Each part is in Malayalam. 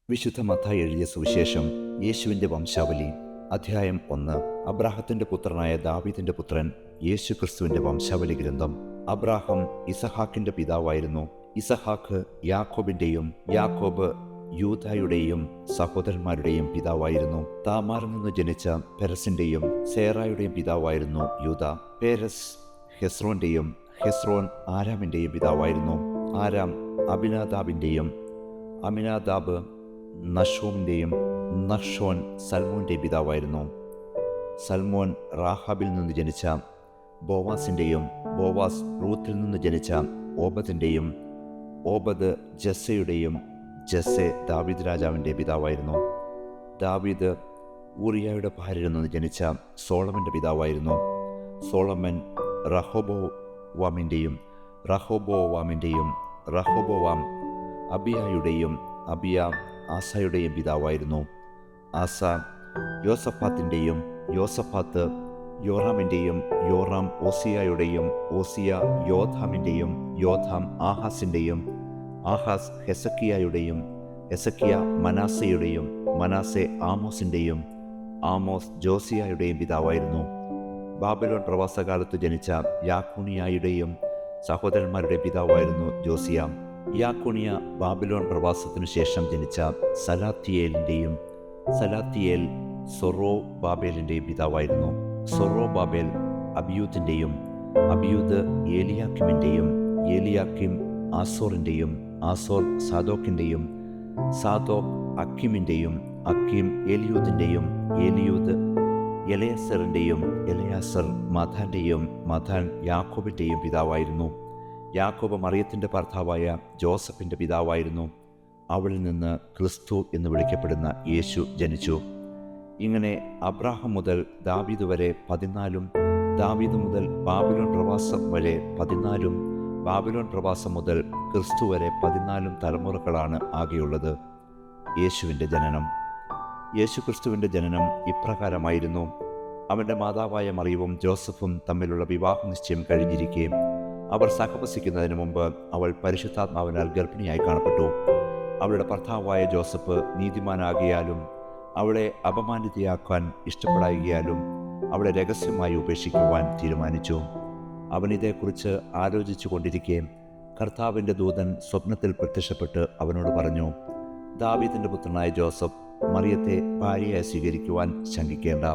വിശുദ്ധ മത്തായി എഴുതിയ സുവിശേഷം യേശുവിൻ്റെ വംശാവലി അധ്യായം 1. അബ്രാഹത്തിൻ്റെ പുത്രനായ ദാവീദിൻ്റെ പുത്രൻ യേശു ക്രിസ്തുവിൻ്റെ വംശാവലി ഗ്രന്ഥം. അബ്രാഹം ഇസഹാക്കിൻ്റെ പിതാവായിരുന്നു. ഇസഹാക്ക് യാക്കോബിൻ്റെയും, യാക്കോബ് യൂദായുടെയും സഹോദരന്മാരുടെയും പിതാവായിരുന്നു. താമാറിൽ നിന്ന് ജനിച്ച പെരസിൻ്റെയും സേറായുടെയും പിതാവായിരുന്നു യൂദ. പേരസ് ഹെസ്രോൻ്റെയും, ഹെസ്രോൻ ആരാമിൻ്റെയും പിതാവായിരുന്നു. ആരാം അബിനാദാബിൻ്റെയും, അമിനാദാബ് നഷോമിൻ്റെയും, നഷോൻ സൽമോൻ്റെ പിതാവായിരുന്നു. സൽമോൻ റാഹാബിൽ നിന്ന് ജനിച്ച ബോവാസിൻ്റെയും, ബോവാസ് റൂത്തിൽ നിന്ന് ജനിച്ച ഓബദിൻ്റെയും, ഓബദ് ജസ്സയുടെയും, ജസ്സെ ദാവീദ് രാജാവിൻ്റെ പിതാവായിരുന്നു. ദാവീദ് ഊറിയായുടെ ഭാര്യയിൽ നിന്ന് ജനിച്ച സോളമൻ്റെ പിതാവായിരുന്നു. സോളമൻ റഹോബോവാമിൻ്റെയും, റഹോബോവാം അബിയായുടെയും, അബിയ ആസയുടെയും പിതാവായിരുന്നു. ആസ യോസഫാത്തിൻ്റെയും, യോസഫാത്ത് യോറാമിൻ്റെയും, യോറാം ഓസിയായുടെയും, ഓസിയ യോഥാമിൻ്റെയും, യോഥാം ആഹാസിൻ്റെയും, ആഹാസ് ഹെസക്കിയായുടെയും, ഹെസക്കിയ മനാസയുടെയും, മനാസെ ആമോസിൻ്റെയും, ആമോസ് ജോസിയായുടെയും പിതാവായിരുന്നു. ബാബിലോൺ പ്രവാസകാലത്ത് ജനിച്ച യാക്കോണിയായുടെയും സഹോദരന്മാരുടെ പിതാവായിരുന്നു ജോസിയ. യാക്കോണിയ ബാബിലോൺ പ്രവാസത്തിനു ശേഷം ജനിച്ച സലാത്തിയേലിൻ്റെയും, സലാത്തിയേൽ സൊറോബാബേലിൻ്റെയും പിതാവായിരുന്നു. സൊറോബാബേൽ അബിയൂദിൻ്റെയും, അബിയൂദ് ഏലിയാക്കിമിൻ്റെയും, ഏലിയാക്കിം ആസോറിൻ്റെയും, ആസോർ സാദോക്കിൻ്റെയും, സാദോക്ക് അക്കീമിൻ്റെയും, അക്കീം ഏലിയൂദിൻ്റെയും, ഏലിയൂദ് എലയാസറിൻ്റെയും, എലയാസർ മഥാൻ്റെയും, മഥാൻ യാക്കോബിൻ്റെയും പിതാവായിരുന്നു. യാക്കോബ് മറിയത്തിൻ്റെ ഭർത്താവായ ജോസഫിൻ്റെ പിതാവായിരുന്നു. അവളിൽ നിന്ന് ക്രിസ്തു എന്ന് വിളിക്കപ്പെടുന്ന യേശു ജനിച്ചു. ഇങ്ങനെ അബ്രാഹാം മുതൽ ദാവീദ് വരെ 14, ദാവീദ് മുതൽ ബാബിലോൺ പ്രവാസം വരെ 14, ബാബിലോൺ പ്രവാസം മുതൽ ക്രിസ്തു വരെ 14 തലമുറകളാണ് ആകെയുള്ളത്. യേശുവിൻ്റെ ജനനം. യേശു ക്രിസ്തുവിൻ്റെ ജനനം ഇപ്രകാരമായിരുന്നു. അവൻ്റെ മാതാവായ മറിയവും ജോസഫും തമ്മിലുള്ള വിവാഹ നിശ്ചയം കഴിഞ്ഞിരിക്കെ അവർ സഹവസിക്കുന്നതിന് മുമ്പ് അവൾ പരിശുദ്ധാത്മാവിനാൽ ഗർഭിണിയായി കാണപ്പെട്ടു. അവളുടെ ഭർത്താവായ ജോസഫ് നീതിമാനാകിയാലും അവളെ അപമാനിതയാക്കാൻ ഇഷ്ടപ്പെടായികയാലും അവളെ രഹസ്യമായി ഉപേക്ഷിക്കുവാൻ തീരുമാനിച്ചു. അവൻ ഇതേക്കുറിച്ച് ആലോചിച്ചു കൊണ്ടിരിക്കെ കർത്താവിൻ്റെ ദൂതൻ സ്വപ്നത്തിൽ പ്രത്യക്ഷപ്പെട്ട് അവനോട് പറഞ്ഞു, ദാവീദിൻ്റെ പുത്രനായ ജോസഫ്, മറിയത്തെ ഭാര്യയായി സ്വീകരിക്കുവാൻ ശങ്കിക്കേണ്ട.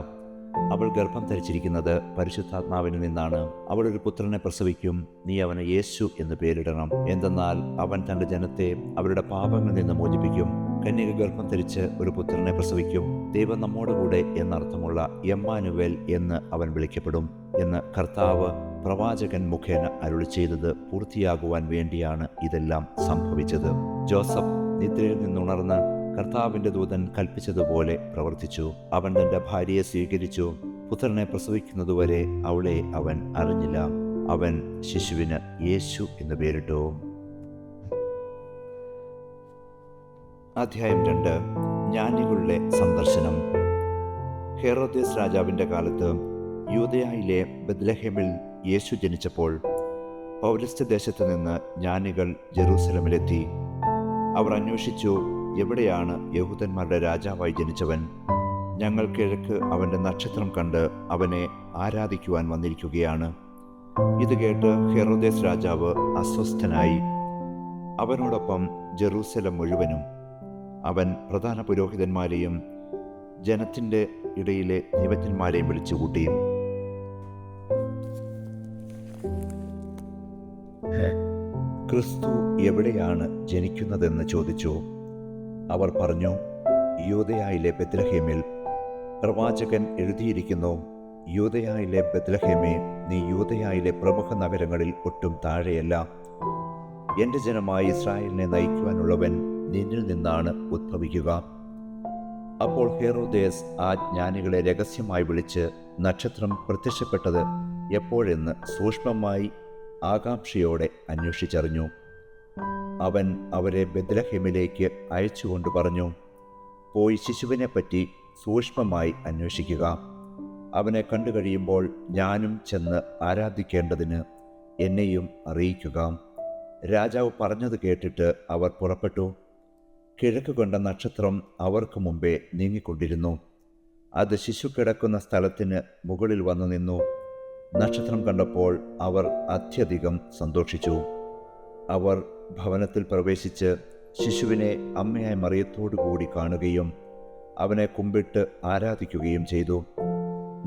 അവൾ ഗർഭം ധരിച്ചിരിക്കുന്നത് പരിശുദ്ധാത്മാവിന് നിന്നാണ്. അവൾ ഒരു പുത്രനെ പ്രസവിക്കും. നീ അവന് യേശു എന്ന് പേരിടണം. എന്തെന്നാൽ അവൻ തൻ്റെ ജനത്തെ അവരുടെ പാപങ്ങളിൽ നിന്ന് മോചിപ്പിക്കും. കന്യക ഗർഭം ധരിച്ച് ഒരു പുത്രനെ പ്രസവിക്കും. ദൈവം നമ്മോടുകൂടെ എന്നർത്ഥമുള്ള എമ്മാനുവേൽ എന്ന് അവൻ വിളിക്കപ്പെടും എന്ന് കർത്താവ് പ്രവാചകൻ മുഖേന അരുളി ചെയ്തത് പൂർത്തിയാകുവാൻ വേണ്ടിയാണ് ഇതെല്ലാം സംഭവിച്ചത്. ജോസഫ് നിദ്രയിൽ നിന്നുണർന്ന് കർത്താവിൻ്റെ ദൂതൻ കൽപ്പിച്ചതുപോലെ പ്രവർത്തിച്ചു. അവൻ തൻ്റെ ഭാര്യയെ സ്വീകരിച്ചു. പുത്രനെ പ്രസവിക്കുന്നതുവരെ അവളെ അവൻ അറിഞ്ഞില്ല. അവൻ ശിശുവിന് യേശു എന്ന് പേരിട്ടു. അധ്യായം 2. ജ്ഞാനികളുടെ സന്ദർശനം. ഹെറോദേസ് രാജാവിൻ്റെ കാലത്ത് യൂദയായിലെ ബെത്ലഹേമിൽ യേശു ജനിച്ചപ്പോൾ പൗരസ്ത്യദേശത്ത് നിന്ന് ജ്ഞാനികൾ ജെറൂസലമിലെത്തി. അവർ അന്വേഷിച്ചു, എവിടെയാണ് യഹൂദന്മാരുടെ രാജാവായി ജനിച്ചവൻ? ഞങ്ങൾ കിഴക്ക് അവൻ്റെ നക്ഷത്രം കണ്ട് അവനെ ആരാധിക്കുവാൻ വന്നിരിക്കുകയാണ്. ഇത് കേട്ട് ഹെറോദേസ് രാജാവ് അസ്വസ്ഥനായി. അവനോടൊപ്പം ജെറൂസലം മുഴുവനും. അവൻ പ്രധാന പുരോഹിതന്മാരെയും ജനത്തിൻ്റെ ഇടയിലെ ദൈവജ്ഞന്മാരെയും വിളിച്ചുകൂട്ടി. ക്രിസ്തു എവിടെയാണ് ജനിക്കുന്നതെന്ന് ചോദിച്ചു. അവർ പറഞ്ഞു, യൂദയായിലെ ബെത്ലഹേമിൽ. പ്രവാചകൻ എഴുതിയിരിക്കുന്നു, യൂദയായിലെ ബെത്ലഹേമേ, നീ യൂദയായിലെ പ്രമുഖ നഗരങ്ങളിൽ ഒട്ടും താഴെയല്ല. എൻ്റെ ജനമായ ഇസ്രായേലിനെ നയിക്കുവാനുള്ളവൻ നിന്നിൽ നിന്നാണ് ഉദ്ഭവിക്കുക. അപ്പോൾ ഹെറോദേസ് ആ ജ്ഞാനികളെ രഹസ്യമായി വിളിച്ച് നക്ഷത്രം പ്രത്യക്ഷപ്പെട്ടത് എപ്പോഴെന്ന് സൂക്ഷ്മമായി ആകാംക്ഷയോടെ അന്വേഷിച്ചറിഞ്ഞു. അവൻ അവരെ ബെത്ലഹേമിലേക്ക് അയച്ചുകൊണ്ട് പറഞ്ഞു, പോയി ശിശുവിനെപ്പറ്റി സൂക്ഷ്മമായി അന്വേഷിക്കുക. അവനെ കണ്ടു കഴിയുമ്പോൾ ഞാനും ചെന്ന് ആരാധിക്കേണ്ടതിന് എന്നെയും അറിയിക്കുക. രാജാവ് പറഞ്ഞത് കേട്ടിട്ട് അവർ പുറപ്പെട്ടു. കിഴക്ക് കണ്ട നക്ഷത്രം അവർക്ക് മുമ്പേ നീങ്ങിക്കൊണ്ടിരുന്നു. അത് ശിശു കിടക്കുന്ന സ്ഥലത്തിന് മുകളിൽ വന്നു നിന്നു. നക്ഷത്രം കണ്ടപ്പോൾ അവർ അത്യധികം സന്തോഷിച്ചു. അവർ ഭവനത്തിൽ പ്രവേശിച്ച് ശിശുവിനെ അമ്മയായ മറിയത്തോടുകൂടി കാണുകയും അവനെ കുമ്പിട്ട് ആരാധിക്കുകയും ചെയ്തു.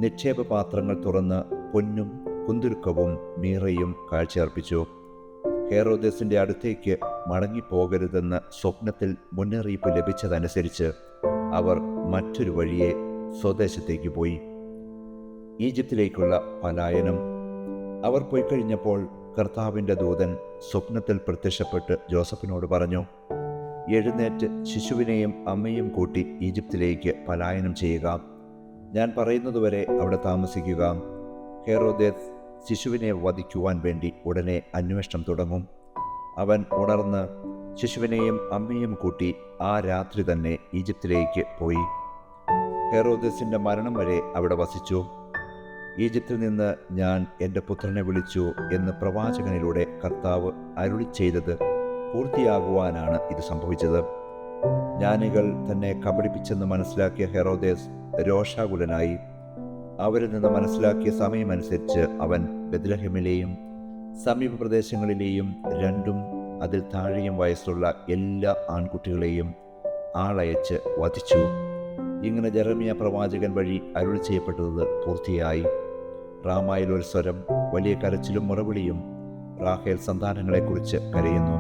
നിക്ഷേപ പാത്രങ്ങൾ തുറന്ന് പൊന്നും കുന്തുരുക്കവും മീറയും കാഴ്ചയർപ്പിച്ചു. ഹെറോദേസിന്റെ അടുത്തേക്ക് മടങ്ങിപ്പോകരുതെന്ന് സ്വപ്നത്തിൽ മുന്നറിയിപ്പ് ലഭിച്ചതനുസരിച്ച് അവർ മറ്റൊരു വഴിയെ സ്വദേശത്തേക്ക് പോയി. ഈജിപ്തിലേക്കുള്ള പലായനം. അവർ പോയി കഴിഞ്ഞപ്പോൾ കർത്താവിൻ്റെ ദൂതൻ സ്വപ്നത്തിൽ പ്രത്യക്ഷപ്പെട്ട് ജോസഫിനോട് പറഞ്ഞു, എഴുന്നേറ്റ് ശിശുവിനെയും അമ്മയും കൂട്ടി ഈജിപ്തിലേക്ക് പലായനം ചെയ്യുക. ഞാൻ പറയുന്നതുവരെ അവിടെ താമസിക്കുക. ഹെറോദേസ് ശിശുവിനെ വധിക്കുവാൻ വേണ്ടി ഉടനെ അന്വേഷണം തുടങ്ങും. അവൻ ഉണർന്ന് ശിശുവിനെയും അമ്മയും കൂട്ടി ആ രാത്രി തന്നെ ഈജിപ്തിലേക്ക് പോയി. ഹെറോദേസിന്റെ മരണം വരെ അവിടെ വസിച്ചു. ഈജിപ്തിൽ നിന്ന് ഞാൻ എൻ്റെ പുത്രനെ വിളിച്ചു എന്ന് പ്രവാചകനിലൂടെ കർത്താവ് അരുളി ചെയ്തത് പൂർത്തിയാകുവാനാണ് ഇത് സംഭവിച്ചത്. ജ്ഞാനികൾ തന്നെ കബളിപ്പിച്ചെന്ന് മനസ്സിലാക്കിയ ഹെറോദേസ് രോഷാകുലനായി. അവരിൽ നിന്ന് മനസ്സിലാക്കിയ സമയമനുസരിച്ച് അവൻ ബെത്ലഹേമിലെയും സമീപ പ്രദേശങ്ങളിലെയും 2 അതിൽ താഴെയും വയസ്സുള്ള എല്ലാ ആൺകുട്ടികളെയും ആളയച്ച് വധിച്ചു. ഇങ്ങനെ ജെറമ്യ പ്രവാചകൻ വഴി അരുളി ചെയ്യപ്പെട്ടത് പൂർത്തിയായി. റാമായിൽ ഒരു സ്വരം, വലിയ കരച്ചിലും മുറവിളിയും. റാഹേൽ സന്താനങ്ങളെക്കുറിച്ച് കരയുന്നു.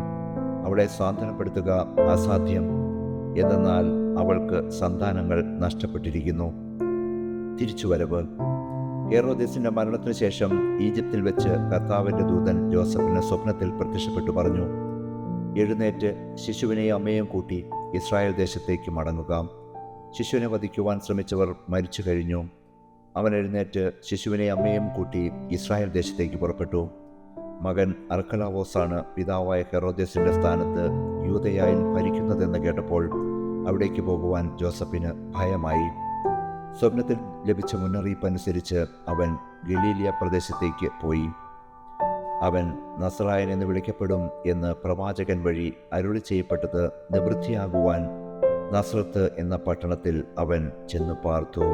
അവളെ സാന്ത്വനപ്പെടുത്തുക അസാധ്യം, എന്നാൽ അവൾക്ക് സന്താനങ്ങൾ നഷ്ടപ്പെട്ടിരിക്കുന്നു. തിരിച്ചുവരവ്. ഹെറോദേസിന്റെ മരണത്തിനു ശേഷം ഈജിപ്തിൽ വെച്ച് കർത്താവിന്റെ ദൂതൻ ജോസഫിന് സ്വപ്നത്തിൽ പ്രത്യക്ഷപ്പെട്ടു പറഞ്ഞു, എഴുന്നേറ്റ് ശിശുവിനെയും അമ്മയും കൂട്ടി ഇസ്രായേൽ ദേശത്തേക്ക് മടങ്ങുക. ശിശുവിനെ വധിക്കുവാൻ ശ്രമിച്ചവർ മരിച്ചു കഴിഞ്ഞു. അവൻ എഴുന്നേറ്റ് ശിശുവിനെയും അമ്മയും കൂട്ടി ഇസ്രായേൽ ദേശത്തേക്ക് പുറപ്പെട്ടു. മകൻ അർക്കലാവോസാണ് പിതാവായ ഹെറോദേസിന്റെ സ്ഥാനത്ത് യൂദയായിൽ ഭരിക്കുന്നതെന്ന് കേട്ടപ്പോൾ അവിടേക്ക് പോകുവാൻ ജോസഫിന് ഭയമായി. സ്വപ്നത്തിൽ ലഭിച്ച മുന്നറിയിപ്പ് അനുസരിച്ച് അവൻ ഗലീലിയ പ്രദേശത്തേക്ക് പോയി. അവൻ നസറായൻ എന്ന് വിളിക്കപ്പെടും എന്ന് പ്രവാചകൻ വഴി അരുളി ചെയ്യപ്പെട്ടത് നിവൃത്തിയാകുവാൻ നസ്രത്ത് എന്ന പട്ടണത്തിൽ അവൻ ചെന്നു പാർത്തു.